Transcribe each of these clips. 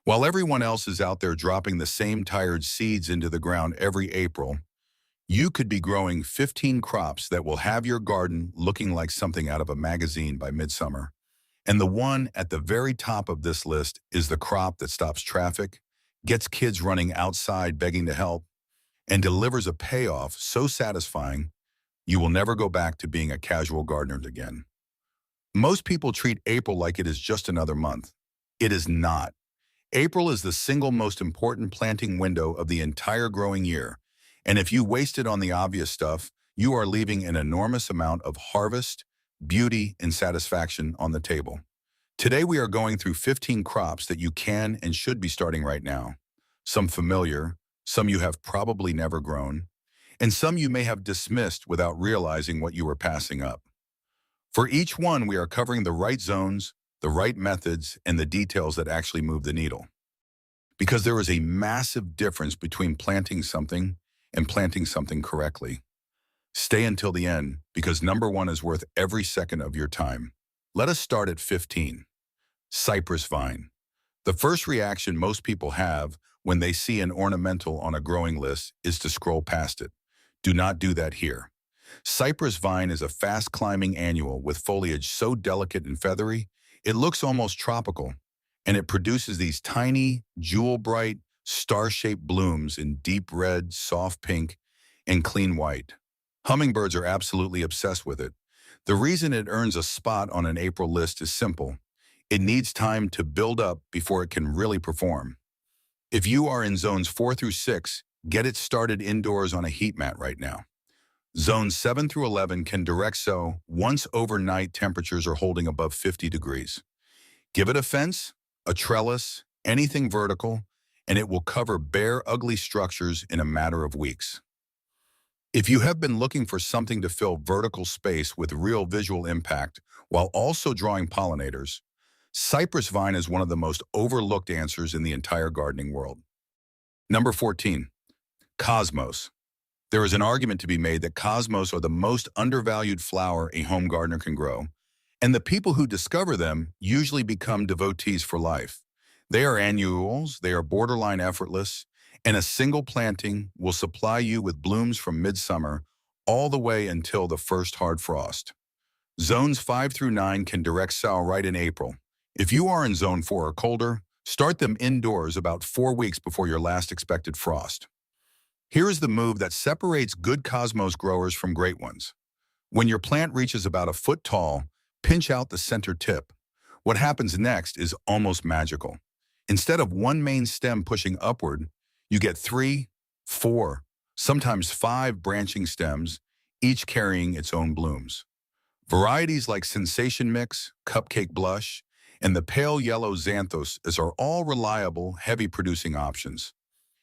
While everyone else is out there dropping the same tired seeds into the ground every April, you could be growing 15 crops that will have your garden looking like something out of a magazine by midsummer. And the one at the very top of this list is the crop that stops traffic, gets kids running outside begging to help, and delivers a payoff so satisfying you will never go back to being a casual gardener again. Most people treat April like it is just another month. It is not. April is the single most important planting window of the entire growing year, and if you waste it on the obvious stuff, you are leaving an enormous amount of harvest, beauty, and satisfaction on the table. Today we are going through 15 crops that you can and should be starting right now. Some familiar, some you have probably never grown, and some you may have dismissed without realizing what you were passing up. For each one, we are covering the right zones, the right methods, and the details that actually move the needle. Because there is a massive difference between planting something and planting something correctly. Stay until the end, because number one is worth every second of your time. Let us start at 15. Cypress vine. The first reaction most people have when they see an ornamental on a growing list is to scroll past it. Do not do that here. Cypress vine is a fast-climbing annual with foliage so delicate and feathery, it looks almost tropical, and it produces these tiny, jewel-bright, star-shaped blooms in deep red, soft pink, and clean white. Hummingbirds are absolutely obsessed with it. The reason it earns a spot on an April list is simple. It needs time to build up before it can really perform. If you are in zones 4 through 6, get it started indoors on a heat mat right now. Zones 7 through 11 can direct sow once overnight temperatures are holding above 50 degrees. Give it a fence, a trellis, anything vertical, and it will cover bare, ugly structures in a matter of weeks. If you have been looking for something to fill vertical space with real visual impact while also drawing pollinators, cypress vine is one of the most overlooked answers in the entire gardening world. Number 14, cosmos. There is an argument to be made that cosmos are the most undervalued flower a home gardener can grow, and the people who discover them usually become devotees for life. They are annuals, they are borderline effortless, and a single planting will supply you with blooms from midsummer all the way until the first hard frost. Zones 5 through 9 can direct sow right in April. If you are in zone 4 or colder, start them indoors about 4 weeks before your last expected frost. Here is the move that separates good cosmos growers from great ones. When your plant reaches about a foot tall, pinch out the center tip. What happens next is almost magical. Instead of one main stem pushing upward, you get 3, 4, sometimes 5 branching stems, each carrying its own blooms. Varieties like Sensation Mix, Cupcake Blush, and the pale yellow Xanthos are all reliable, heavy-producing options.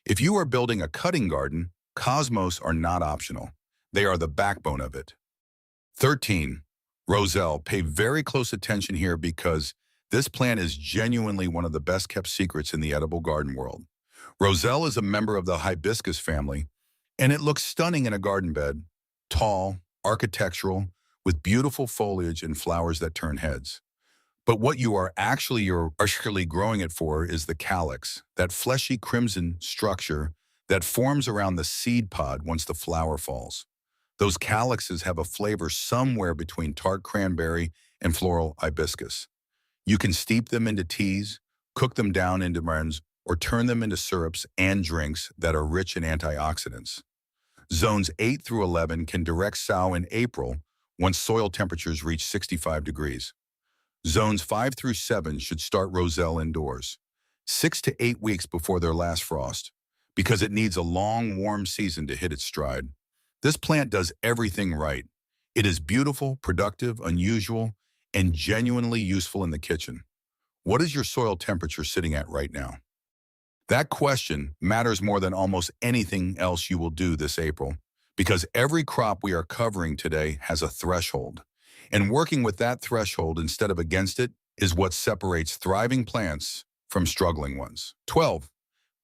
If you are building a cutting garden, cosmos are not optional. They are the backbone of it. 13. Roselle. Pay very close attention here because this plant is genuinely one of the best-kept secrets in the edible garden world. Roselle is a member of the hibiscus family, and it looks stunning in a garden bed, tall, architectural, with beautiful foliage and flowers that turn heads. But what you're actually growing it for is the calyx, that fleshy crimson structure that forms around the seed pod once the flower falls. Those calyxes have a flavor somewhere between tart cranberry and floral hibiscus. You can steep them into teas, cook them down into blends, or turn them into syrups and drinks that are rich in antioxidants. Zones 8 through 11 can direct sow in April once soil temperatures reach 65 degrees. Zones 5 through 7 should start roselle indoors, 6 to 8 weeks before their last frost, because it needs a long, warm season to hit its stride. This plant does everything right. It is beautiful, productive, unusual, and genuinely useful in the kitchen. What is your soil temperature sitting at right now? That question matters more than almost anything else you will do this April, because every crop we are covering today has a threshold. And working with that threshold instead of against it is what separates thriving plants from struggling ones. 12.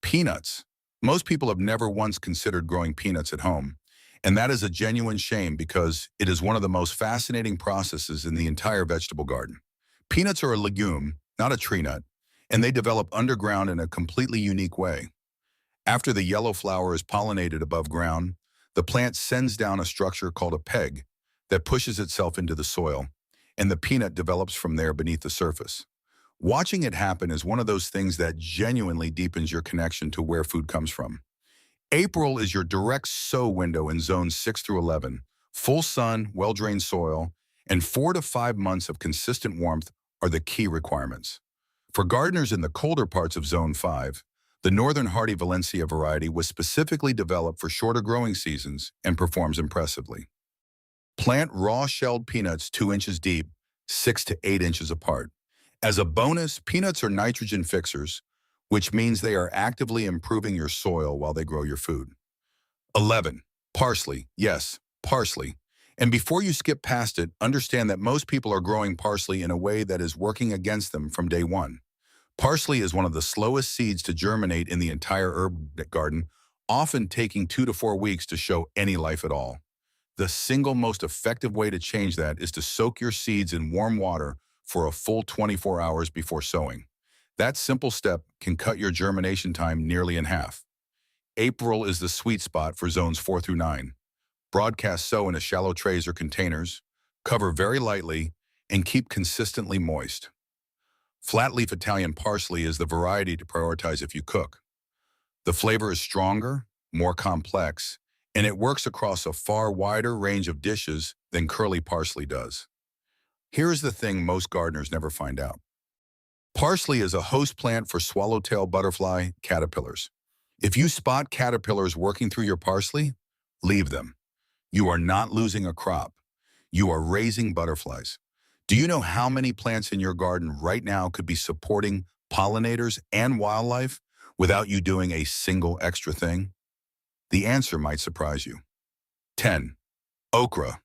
Peanuts. Most people have never once considered growing peanuts at home, and that is a genuine shame because it is one of the most fascinating processes in the entire vegetable garden. Peanuts are a legume, not a tree nut, and they develop underground in a completely unique way. After the yellow flower is pollinated above ground, the plant sends down a structure called a peg that pushes itself into the soil, and the peanut develops from there beneath the surface. Watching it happen is one of those things that genuinely deepens your connection to where food comes from. April is your direct sow window in zones 6 through 11. Full sun, well-drained soil, and 4 to 5 months of consistent warmth are the key requirements. For gardeners in the colder parts of Zone 5, the Northern Hardy Valencia variety was specifically developed for shorter growing seasons and performs impressively. Plant raw-shelled peanuts 2 inches deep, 6 to 8 inches apart. As a bonus, peanuts are nitrogen fixers, which means they are actively improving your soil while they grow your food. 11. Parsley. Yes, parsley. And before you skip past it, understand that most people are growing parsley in a way that is working against them from day one. Parsley is one of the slowest seeds to germinate in the entire herb garden, often taking 2 to 4 weeks to show any life at all. The single most effective way to change that is to soak your seeds in warm water for a full 24 hours before sowing. That simple step can cut your germination time nearly in half. April is the sweet spot for zones 4 through 9. Broadcast sow in a shallow trays or containers, cover very lightly, and keep consistently moist. Flat-leaf Italian parsley is the variety to prioritize if you cook. The flavor is stronger, more complex, and it works across a far wider range of dishes than curly parsley does. Here's the thing most gardeners never find out. Parsley is a host plant for swallowtail butterfly caterpillars. If you spot caterpillars working through your parsley, leave them. You are not losing a crop. You are raising butterflies. Do you know how many plants in your garden right now could be supporting pollinators and wildlife without you doing a single extra thing? The answer might surprise you. 10. Okra.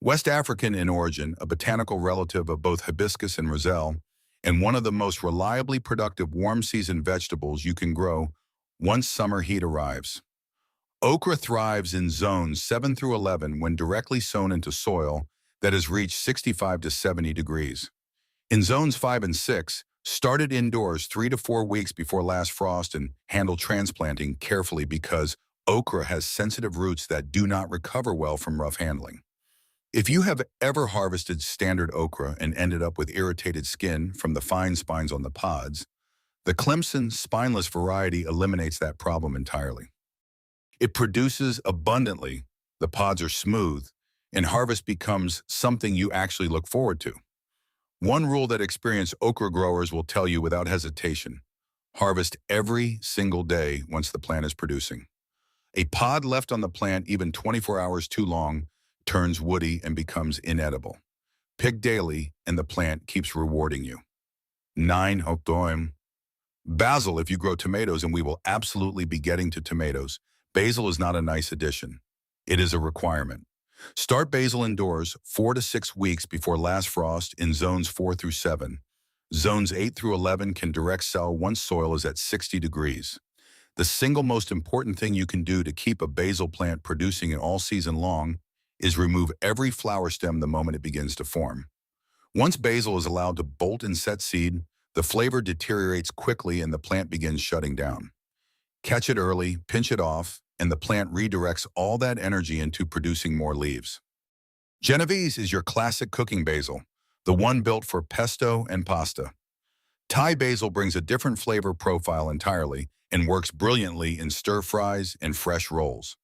West African in origin, a botanical relative of both hibiscus and roselle, and one of the most reliably productive warm-season vegetables you can grow once summer heat arrives. Okra thrives in zones 7 through 11 when directly sown into soil that has reached 65 to 70 degrees. In zones 5 and 6, start it indoors 3 to 4 weeks before last frost and handle transplanting carefully because okra has sensitive roots that do not recover well from rough handling. If you have ever harvested standard okra and ended up with irritated skin from the fine spines on the pods, the Clemson spineless variety eliminates that problem entirely. It produces abundantly, the pods are smooth, and harvest becomes something you actually look forward to. One rule that experienced okra growers will tell you without hesitation: harvest every single day once the plant is producing. A pod left on the plant even 24 hours too long turns woody and becomes inedible. Pick daily, and the plant keeps rewarding you. 9. Hokdoim. Basil if you grow tomatoes, and we will absolutely be getting to tomatoes. Basil is not a nice addition. It is a requirement. Start basil indoors 4 to 6 weeks before last frost in zones 4 through 7. Zones 8 through 11 can direct sow once soil is at 60 degrees. The single most important thing you can do to keep a basil plant producing it all season long is remove every flower stem the moment it begins to form. Once basil is allowed to bolt and set seed, the flavor deteriorates quickly and the plant begins shutting down. Catch it early, pinch it off, and the plant redirects all that energy into producing more leaves. Genovese is your classic cooking basil, the one built for pesto and pasta. Thai basil brings a different flavor profile entirely and works brilliantly in stir-fries and fresh rolls.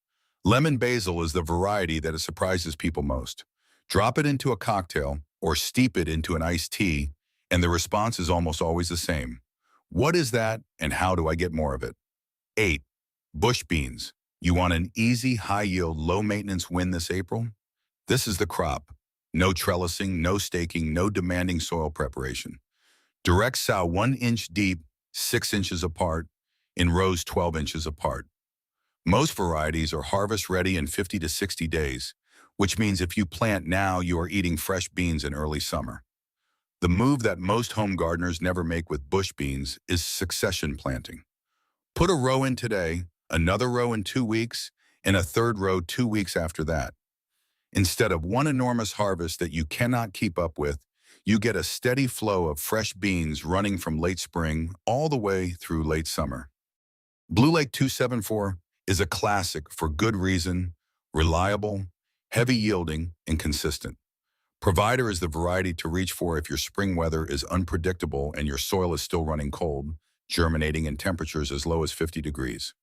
Lemon basil is the variety that surprises people most. Drop it into a cocktail or steep it into an iced tea, and the response is almost always the same. What is that, and how do I get more of it? 8. Bush beans. You want an easy, high-yield, low-maintenance win this April? This is the crop. No trellising, no staking, no demanding soil preparation. Direct sow 1 inch deep, 6 inches apart, in rows 12 inches apart. Most varieties are harvest ready in 50 to 60 days, which means if you plant now, you are eating fresh beans in early summer. The move that most home gardeners never make with bush beans is succession planting. Put a row in today, another row in 2 weeks, and a third row 2 weeks after that. Instead of one enormous harvest that you cannot keep up with, You get a steady flow of fresh beans running from late spring all the way through late summer. Blue Lake 274 is a classic for good reason, reliable, heavy yielding, and consistent. Provider is the variety to reach for if your spring weather is unpredictable and your soil is still running cold, germinating in temperatures as low as 50 degrees.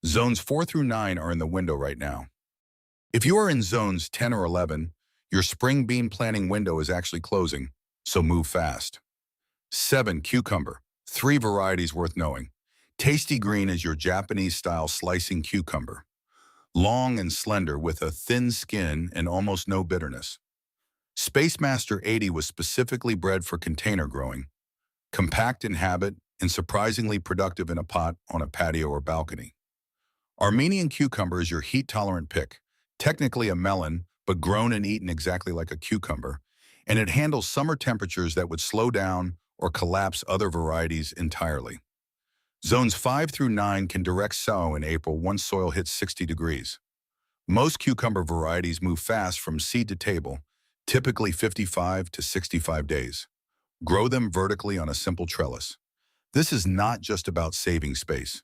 Zones 4 through 9 are in the window right now. If you are in zones 10 or 11, your spring bean planting window is actually closing, so move fast. 7. Cucumber. 3 varieties worth knowing. Tasty Green is your Japanese-style slicing cucumber. Long and slender with a thin skin and almost no bitterness. Space Master 80 was specifically bred for container growing, compact in habit and surprisingly productive in a pot on a patio or balcony. Armenian cucumber is your heat-tolerant pick, technically a melon, but grown and eaten exactly like a cucumber, and it handles summer temperatures that would slow down or collapse other varieties entirely. Zones 5 through 9 can direct sow in April once soil hits 60 degrees. Most cucumber varieties move fast from seed to table, typically 55 to 65 days. Grow them vertically on a simple trellis. This is not just about saving space.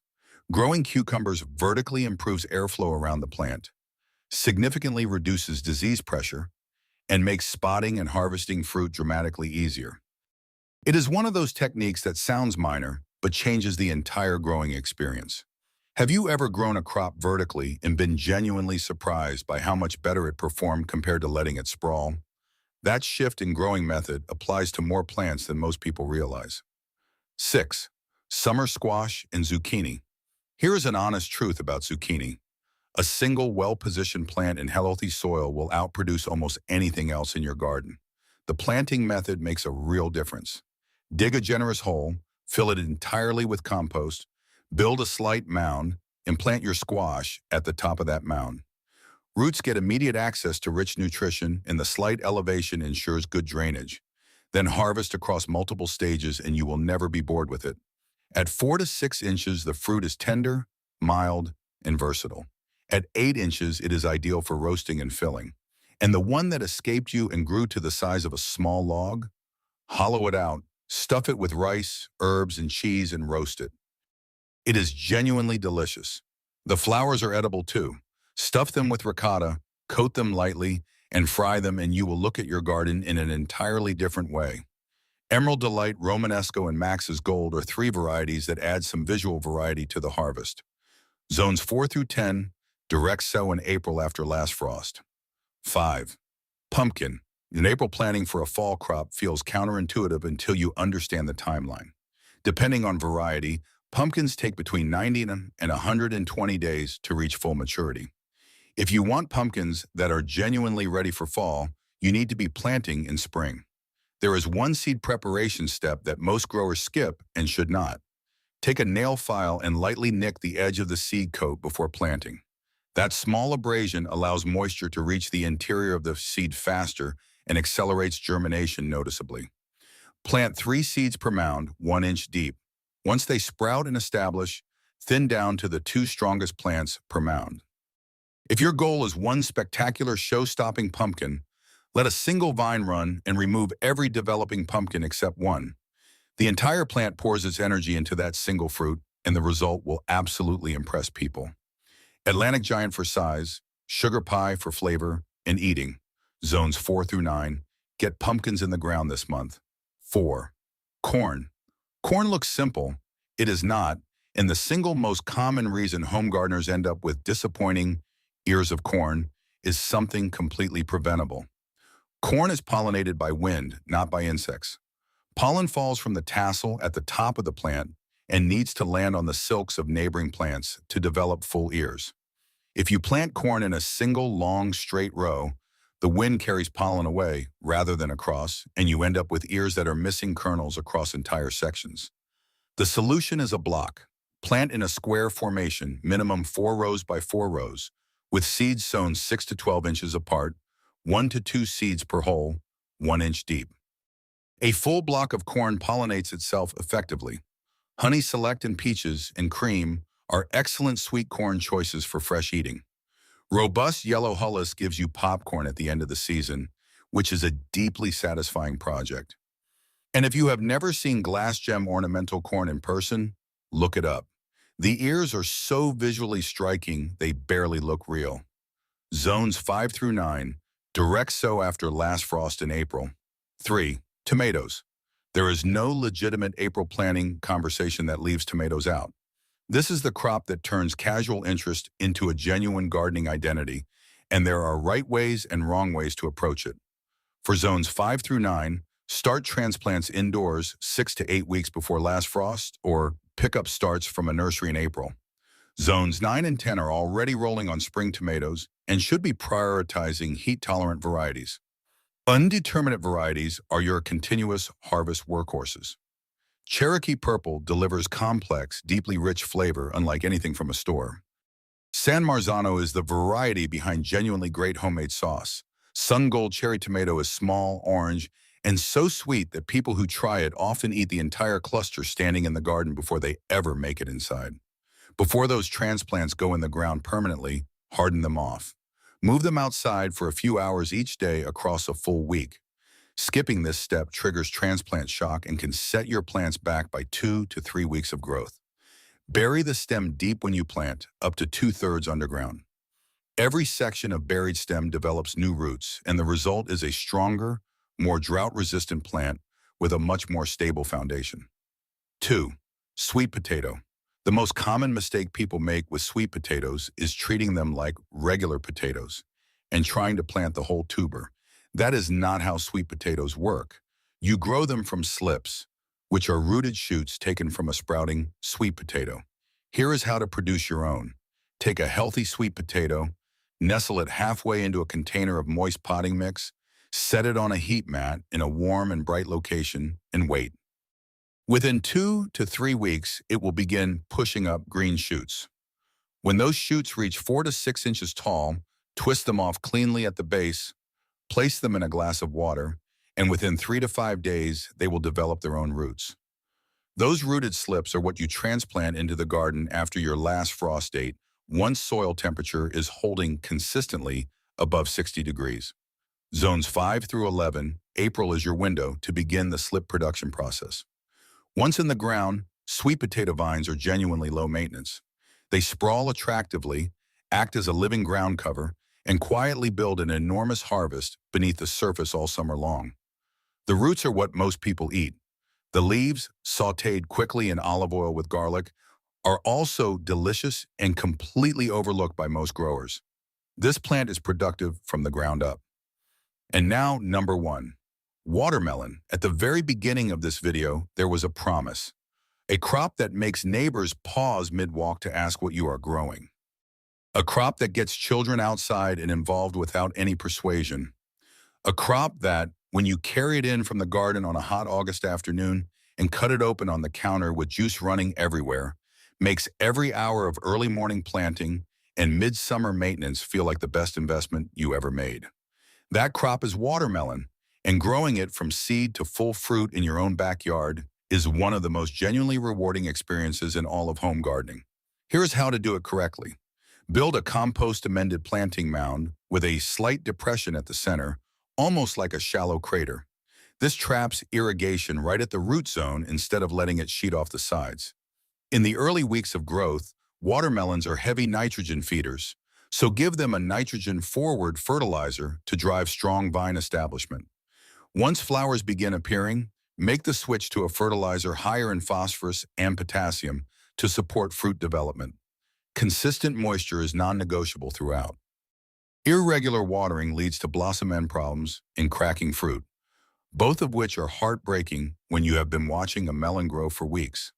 Growing cucumbers vertically improves airflow around the plant, significantly reduces disease pressure, and makes spotting and harvesting fruit dramatically easier. It is one of those techniques that sounds minor, but changes the entire growing experience. Have you ever grown a crop vertically and been genuinely surprised by how much better it performed compared to letting it sprawl? That shift in growing method applies to more plants than most people realize. 6. Summer squash and zucchini. Here is an honest truth about zucchini. A single well-positioned plant in healthy soil will outproduce almost anything else in your garden. The planting method makes a real difference. Dig a generous hole, fill it entirely with compost, build a slight mound, and plant your squash at the top of that mound. Roots get immediate access to rich nutrition, and the slight elevation ensures good drainage. Then harvest across multiple stages and you will never be bored with it. At 4 to 6 inches, the fruit is tender, mild, and versatile. At 8 inches, it is ideal for roasting and filling. And the one that escaped you and grew to the size of a small log? Hollow it out, stuff it with rice, herbs, and cheese, and roast it. It is genuinely delicious. The flowers are edible too. Stuff them with ricotta, coat them lightly, and fry them, and you will look at your garden in an entirely different way. Emerald Delight, Romanesco, and Max's Gold are 3 varieties that add some visual variety to the harvest. Zones 4 through 10, direct sow in April after last frost. 5. Pumpkin. An April planting for a fall crop feels counterintuitive until you understand the timeline. Depending on variety, pumpkins take between 90 and 120 days to reach full maturity. If you want pumpkins that are genuinely ready for fall, you need to be planting in spring. There is one seed preparation step that most growers skip and should not. Take a nail file and lightly nick the edge of the seed coat before planting. That small abrasion allows moisture to reach the interior of the seed faster and accelerates germination noticeably. Plant 3 seeds per mound, 1 inch deep. Once they sprout and establish, thin down to the 2 strongest plants per mound. If your goal is one spectacular show-stopping pumpkin, let a single vine run and remove every developing pumpkin except one. The entire plant pours its energy into that single fruit, and the result will absolutely impress people. Atlantic Giant for size, Sugar Pie for flavor and eating. Zones 4 through 9. Get pumpkins in the ground this month. 4. Corn. Corn looks simple. It is not, and the single most common reason home gardeners end up with disappointing ears of corn is something completely preventable. Corn is pollinated by wind, not by insects. Pollen falls from the tassel at the top of the plant and needs to land on the silks of neighboring plants to develop full ears. If you plant corn in a single long, straight row, the wind carries pollen away rather than across, and you end up with ears that are missing kernels across entire sections. The solution is a block. Plant in a square formation, minimum 4 rows by 4 rows, with seeds sown 6 to 12 inches apart, 1 to 2 seeds per hole, 1 inch deep. A full block of corn pollinates itself effectively. Honey Select and Peaches and Cream are excellent sweet corn choices for fresh eating. Robust Yellow Hullis gives you popcorn at the end of the season, which is a deeply satisfying project. And if you have never seen glass gem ornamental corn in person, look it up. The ears are so visually striking, they barely look real. Zones 5 through 9, direct sow after last frost in April. 3. Tomatoes. There is no legitimate April planting conversation that leaves tomatoes out. This is the crop that turns casual interest into a genuine gardening identity, and there are right ways and wrong ways to approach it. For zones 5 through 9, start transplants indoors 6 to 8 weeks before last frost, or pick up starts from a nursery in April. Zones 9 and 10 are already rolling on spring tomatoes and should be prioritizing heat-tolerant varieties. Undeterminate varieties are your continuous harvest workhorses. Cherokee Purple delivers complex, deeply rich flavor unlike anything from a store. San Marzano is the variety behind genuinely great homemade sauce. Sun Gold Cherry Tomato is small, orange, and so sweet that people who try it often eat the entire cluster standing in the garden before they ever make it inside. Before those transplants go in the ground permanently, harden them off. Move them outside for a few hours each day across a full week. Skipping this step triggers transplant shock and can set your plants back by 2 to 3 weeks of growth. Bury the stem deep when you plant, up to 2/3 underground. Every section of buried stem develops new roots, and the result is a stronger, more drought-resistant plant with a much more stable foundation. 2. Sweet potato. The most common mistake people make with sweet potatoes is treating them like regular potatoes and trying to plant the whole tuber. That is not how sweet potatoes work. You grow them from slips, which are rooted shoots taken from a sprouting sweet potato. Here is how to produce your own. Take a healthy sweet potato, nestle it halfway into a container of moist potting mix, set it on a heat mat in a warm and bright location, and wait. Within 2 to 3 weeks, it will begin pushing up green shoots. When those shoots reach 4 to 6 inches tall, twist them off cleanly at the base, place them in a glass of water, and within 3 to 5 days, they will develop their own roots. Those rooted slips are what you transplant into the garden after your last frost date, once soil temperature is holding consistently above 60 degrees. Zones 5 through 11, April is your window to begin the slip production process. Once in the ground, sweet potato vines are genuinely low maintenance. They sprawl attractively, act as a living ground cover, and quietly build an enormous harvest beneath the surface all summer long. The roots are what most people eat. The leaves, sautéed quickly in olive oil with garlic, are also delicious and completely overlooked by most growers. This plant is productive from the ground up. And now, number 1. Watermelon. At the very beginning of this video, there was a promise. A crop that makes neighbors pause mid-walk to ask what you are growing. A crop that gets children outside and involved without any persuasion. A crop that, when you carry it in from the garden on a hot August afternoon and cut it open on the counter with juice running everywhere, makes every hour of early morning planting and midsummer maintenance feel like the best investment you ever made. That crop is watermelon, and growing it from seed to full fruit in your own backyard is one of the most genuinely rewarding experiences in all of home gardening. Here's how to do it correctly. Build a compost-amended planting mound with a slight depression at the center, almost like a shallow crater. This traps irrigation right at the root zone instead of letting it sheet off the sides. In the early weeks of growth, watermelons are heavy nitrogen feeders, so give them a nitrogen-forward fertilizer to drive strong vine establishment. Once flowers begin appearing, make the switch to a fertilizer higher in phosphorus and potassium to support fruit development. Consistent moisture is non-negotiable throughout. Irregular watering leads to blossom end problems and cracking fruit, both of which are heartbreaking when you have been watching a melon grow for weeks.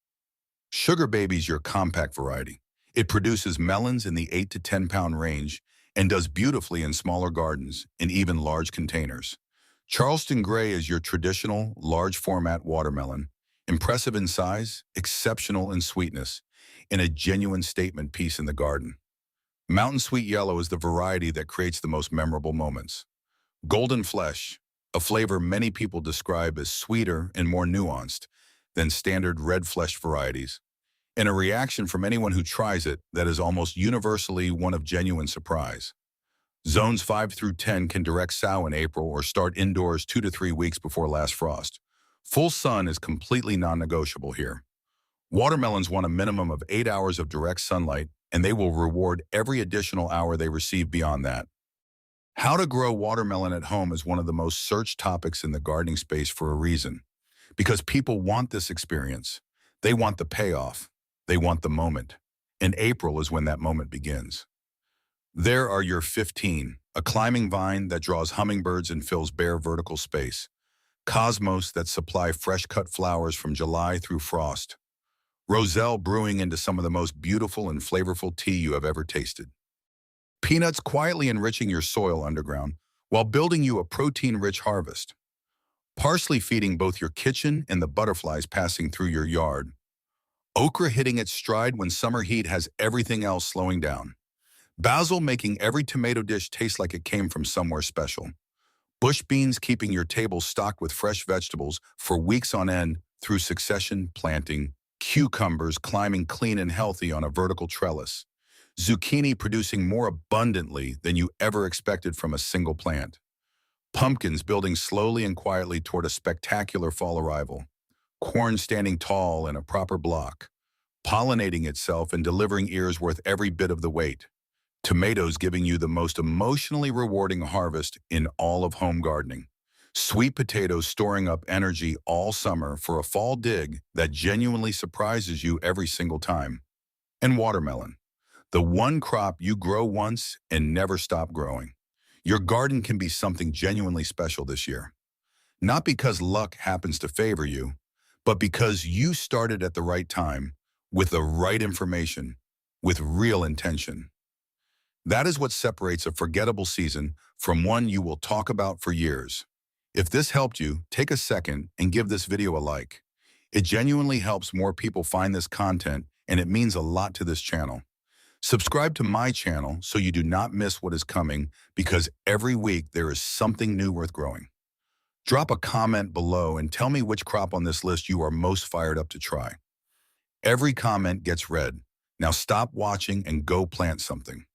Sugar Baby is your compact variety. It produces melons in the 8 to 10 pound range and does beautifully in smaller gardens and even large containers. Charleston Gray is your traditional, large format watermelon, impressive in size, exceptional in sweetness, and a genuine statement piece in the garden. Mountain Sweet Yellow is the variety that creates the most memorable moments. Golden Flesh, a flavor many people describe as sweeter and more nuanced than standard red flesh varieties, and a reaction from anyone who tries it that is almost universally one of genuine surprise. Zones 5 through 10 can direct sow in April or start indoors 2 to 3 weeks before last frost. Full sun is completely non-negotiable here. Watermelons want a minimum of 8 hours of direct sunlight, and they will reward every additional hour they receive beyond that. How to grow watermelon at home is one of the most searched topics in the gardening space for a reason. Because people want this experience. They want the payoff. They want the moment. And April is when that moment begins. There are your 15, a climbing vine that draws hummingbirds and fills bare vertical space. Cosmos that supply fresh-cut flowers from July through frost. Roselle brewing into some of the most beautiful and flavorful tea you have ever tasted. Peanuts quietly enriching your soil underground while building you a protein-rich harvest. Parsley feeding both your kitchen and the butterflies passing through your yard. Okra hitting its stride when summer heat has everything else slowing down. Basil making every tomato dish taste like it came from somewhere special. Bush beans keeping your table stocked with fresh vegetables for weeks on end through succession planting. Cucumbers climbing clean and healthy on a vertical trellis. Zucchini producing more abundantly than you ever expected from a single plant. Pumpkins building slowly and quietly toward a spectacular fall arrival. Corn standing tall in a proper block. Pollinating itself and delivering ears worth every bit of the weight. Tomatoes giving you the most emotionally rewarding harvest in all of home gardening. Sweet potatoes storing up energy all summer for a fall dig that genuinely surprises you every single time. And watermelon, the one crop you grow once and never stop growing. Your garden can be something genuinely special this year. Not because luck happens to favor you, but because you started at the right time, with the right information, with real intention. That is what separates a forgettable season from one you will talk about for years. If this helped you, take a second and give this video a like. It genuinely helps more people find this content, and it means a lot to this channel. Subscribe to my channel so you do not miss what is coming, because every week there is something new worth growing. Drop a comment below and tell me which crop on this list you are most fired up to try. Every comment gets read. Now stop watching and go plant something.